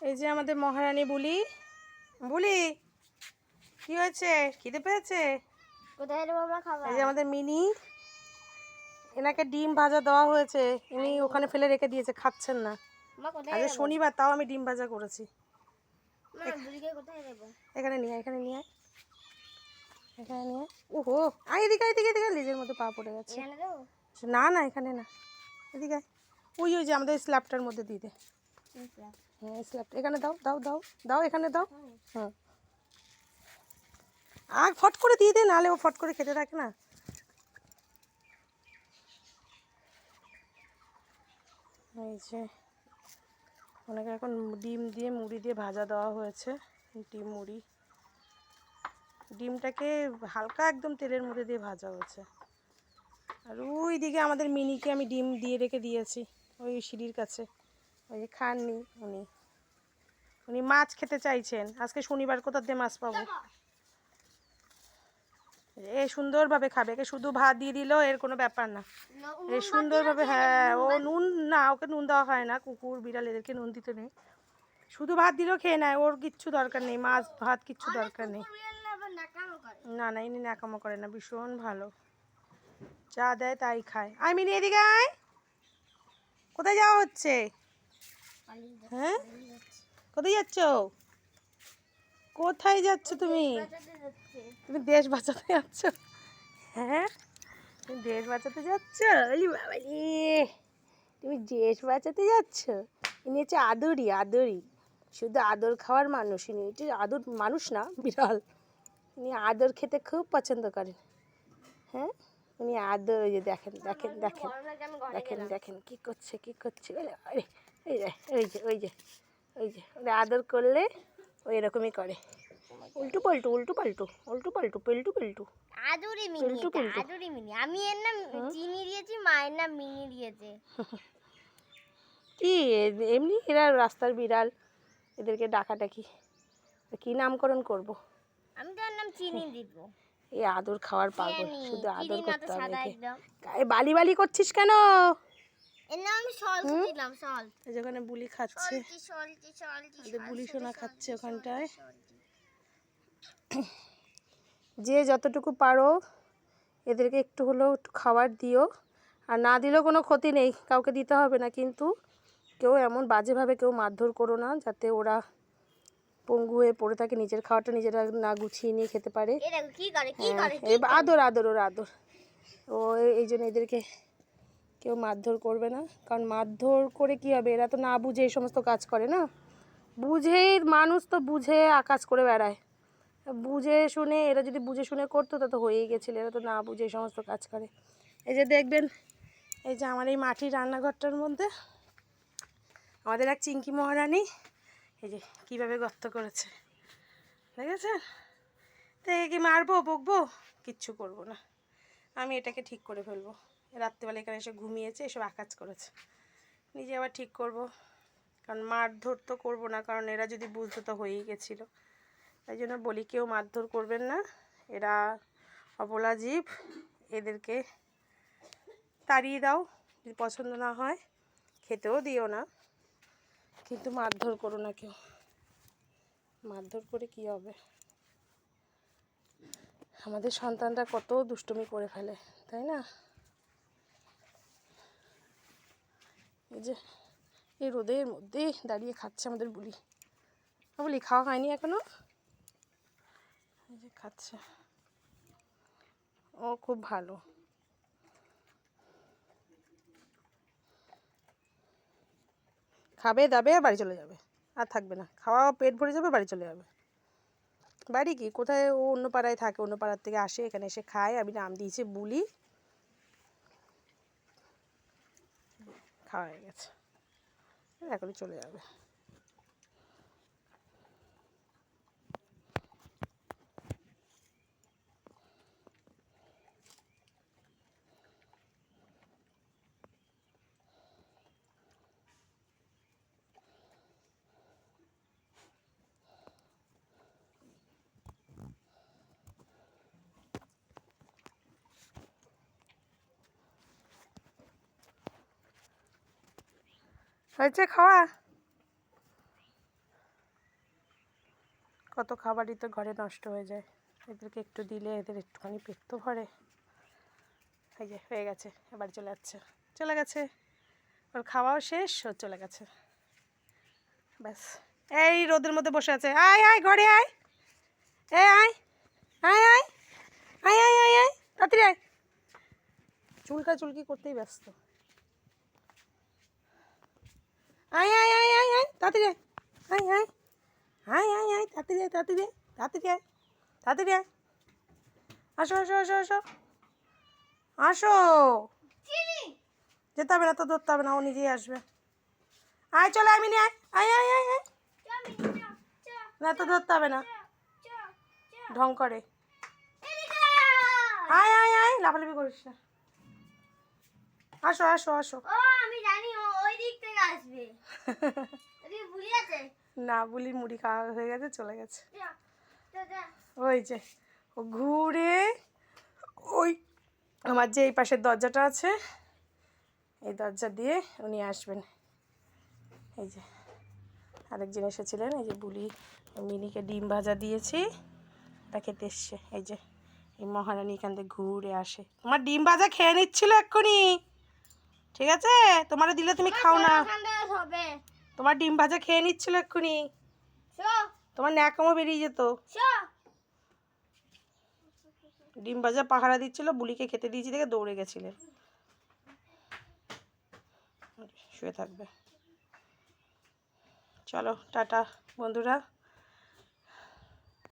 এই যে আমাদের মহারানী বুলি বুলি, কি হয়েছে? খিদে পেয়েছে? কোথায় দেবো আমরা খাবার? এই যে আমাদের মিনি, এনাকে ডিম ভাজা দেওয়া হয়েছে, ইনি ওখানে ফেলে রেখে দিয়েছে, খাচ্ছেন না। মা কোথায় আজ দেবো? শনিবার, তাও আমি ডিম ভাজা করেছি। মা বুড়িকে কোথায় দেবো? এখানে নিয়ে আয়, এখানে নিয়ে আয়, এখানে নিয়ে আয়। ওহো, আয় এদিকে এদিকে এদিকে, লেজের মধ্যে পা পড়ে গেছে। এখানে দেবো? না না, এখানে না, এদিকে আয়। ওই ওই যে আমাদের স্ল্যাবটার মধ্যে দিয়ে দে। হ্যাঁ স্ল্যাবটা এখানে দাও দাও দাও দাও, এখানে দাও। হুম, আর ফট করে দিয়ে দে, নাহলে ও ফট করে খেতে থাকে না। এই যে ওনাকে এখন ডিম দিয়ে মুড়ি দিয়ে ভাজা দেওয়া হয়েছে। ডিম মুড়ি, ডিমটাকে হালকা একদম তেলের মধ্যে দিয়ে ভাজা হয়েছে। আর ওই দিকে আমাদের মিনিকে আমি ডিম দিয়ে রেখে দিয়েছি ওই সিঁড়ির কাছে। ওই যে খাননি উনি, উনি মাছ খেতে চাইছেন। আজকে শনিবার, কোথা দিয়ে মাছ পাবো? এ সুন্দরভাবে খাবে, একে শুধু ভাত দিয়ে দিলেও এর কোনো ব্যাপার না। এ সুন্দরভাবে, হ্যাঁ ও নুন না, ওকে নুন দেওয়া হয় না, কুকুর বিড়াল এদেরকে নুন দিতে নেই। শুধু ভাত দিলেও খেয়ে নেয়, ওর কিচ্ছু দরকার নেই, মাছ ভাত কিচ্ছু দরকার নেই। না না, ইনি ন্যাকামো করে না, ভীষণ ভালো, যা দেয় তাই খায়। আয় মিনি এদিকে আয়। কোথায় যাওয়া হচ্ছে? হ্যাঁ, কোথায় যাচ্ছ? কোথায় যাচ্ছ তুমি? তুমি দেশ বাঁচাতে যাচ্ছ? হ্যাঁ, তুমি দেশ বাঁচাতে যাচ্ছ? ওলি বাবা রে, তুমি দেশ বাঁচাতে যাচ্ছ? ইনি হচ্ছে আদরি, আদরি, শুধু আদর খাওয়ার মানুষ। ইনি হচ্ছে আদর মানুষ না, বিড়াল। উনি আদর খেতে খুব পছন্দ করেন। হ্যাঁ, উনি আদর, ওই যে দেখেন দেখেন দেখেন দেখেন দেখেন কী করছে কী করছে। আরে এই যে ওই যে ওই যে ওই যে ওরা আদর করলে ওই এরকমই করে, উল্টু পাল্টু উল্টু পাল্টু উল্টু পাল্টু পেল্টু পেল্টু আদুরি মিনি, পেল্টু পেল্টু। আদুরি মিনি। আমি এর নাম চিনি দিয়েছি, মায়ের নাম মিনি দিয়েছে। কি এমনি এরা রাস্তার বিড়াল, এদেরকে ডাকাডাকি কী নামকরণ করব? আমি তো এর নাম চিনি দিব। এই আদর খাওয়ার পাগল, শুধু আদর চিনির মতো করতে হবে সাদা একে। একদম। গায়ে বালি বালি করছিস কেন? এর নাম আমি সল্ট দিলাম, সল্ট। এই যেখানে বুলি খাচ্ছে, সল্টি ওদের বুলি সোনা খাচ্ছে ওখানটায়। যে যতটুকু পারো এদেরকে একটু হলেও একটু খাবার দিও। আর না দিলেও কোনো ক্ষতি নেই, কাউকে দিতে হবে না, কিন্তু কেউ এমন বাজেভাবে কেউ মারধর করো না, যাতে ওরা পঙ্গু হয়ে পড়ে থাকে, নিজের খাওয়াটা নিজেরা না গুছিয়ে নিয়ে খেতে পারে। হ্যাঁ, আদর আদর, ওর আদর। ও এই জন্য এদেরকে কেউ মারধর করবে না, কারণ মারধর করে কি হবে? এরা তো না বুঝে এই সমস্ত কাজ করে না। বুঝেই মানুষ তো বুঝে কাজ করে বেড়ায়, বুঝে শুনে, এরা যদি বুঝে শুনে করতো তা তো হয়েই গেছিলো। এরা তো না বুঝে এই সমস্ত কাজ করে। এই যে দেখবেন, এই যে আমার এই মাটির রান্নাঘরটার মধ্যে আমাদের এক চিংকি মহারানী এই যে কীভাবে গর্ত করেছে, দেখেছেন? তো একে কি মারবো বকবো? কিচ্ছু করবো না, আমি এটাকে ঠিক করে ফেলবো। রাত্রিবেলা এখানে এসে ঘুমিয়েছে, এসব আকাজ করেছে, নিজে আবার ঠিক করব। কারণ মারধর তো করবো না, কারণ এরা যদি বুঝতো তো হয়েই গেছিলো। তাই জন্য বলি কেউ মারধর করবেন না, এরা অবলা জীব, এদেরকে তাড়িয়ে দাও। যদি পছন্দ না হয় খেতেও দিও না, কিন্তু মারধর করো না কেউ। মারধর করে কি হবে? আমাদের সন্তানরা কত দুষ্টুমি করে ফেলে, তাই না? এই যে এই রোদের মধ্যে দাঁড়িয়ে খাচ্ছে আমাদের বুলি। বলি খাওয়া হয়নি এখনো? এই যে খাচ্ছে, ও খুব ভালো। খাবে দাবে আর বাড়ি চলে যাবে, আর থাকবে না, খাওয়া পেট ভরে যাবে, বাড়ি চলে যাবে। বাড়ি কি কোথায়? ও অন্য পাড়ায় থাকে, অন্য পাড়ার থেকে আসে, এখানে এসে খায়। আমি নাম দিয়েছি বুলি, খাওয়া হয়ে গেছে, এখনই চলে যাবে। হয়েছে খাওয়া? কত খাবারই তো ঘরে নষ্ট হয়ে যায়, এদেরকে একটু দিলে এদের একটুখানি পেট তো ভরে। এই যে হয়ে গেছে, এবার চলে গেছে, ওর খাওয়াও শেষ, ও চলে গেছে। ব্যাস, এই রোদের মধ্যে বসে আছে। আয় আয় ঘরে আয়, এ আয় আয় আয় আয় আয় আয় আয়, তাড়াতাড়ি আয়। চুলকি করতেই ব্যস্ত। আয় আয় আয় আয় আয়, তাড়াতাড়ি আয়, আয় আয় আয় আয় আয়, তাড়াতাড়ি আয়, তাড়াতাড়ি আয়, তাড়াতাড়ি আয়, তাড়াতাড়ি আয়। আসো আসো আসো আসো আসো। যেতে হবে না তো, ধরতে হবে না, ও নিজেই আসবে। আয় চলে আয় মিনি, আয় আয় আয় আয় আয়। না তো ধরতে হবে না, ঢং করে। আয় আয় আয়, লাফালাফি করিস না। আসো আসো আসো। ও আমি জানি ও ওই দিক থেকে আসবে। তুই ভুলে গেছে? না, বুলির মুড়ি খাওয়া হয়ে গেছে, চলে গেছে। যা, যা, যা। ওই যে ও ঘুরে ওই আমার যে এই পাশের দরজাটা আছে, এই দরজা দিয়ে উনি আসবেন। এই যে আরেকজন এসেছিলেন, এই যে বুলি মিনিকে ডিম ভাজা দিয়েছি, এটা খেতে এসছে। এই যে এই মহারানী এখান থেকে ঘুরে আসে, তোমার ডিম ভাজা খেয়ে নিচ্ছিল এক্ষুনি, ঠিক আছে? তোমার দিলে তুমি খাও না, ঠান্ডা হবে। তোমার ডিম ভাজা খেয়ে নিচ্ছিল এক্ষুনি, শো, তোমার ন্যাকামো বেরিয়ে যেত। শো। ডিম ভাজা পাহারা দিচ্ছিল, বুলিকে খেতে দিয়েছি দেখে দৌড়ে গেছিলেন। শুয়ে থাকবে। চলো টাটা বন্ধুরা।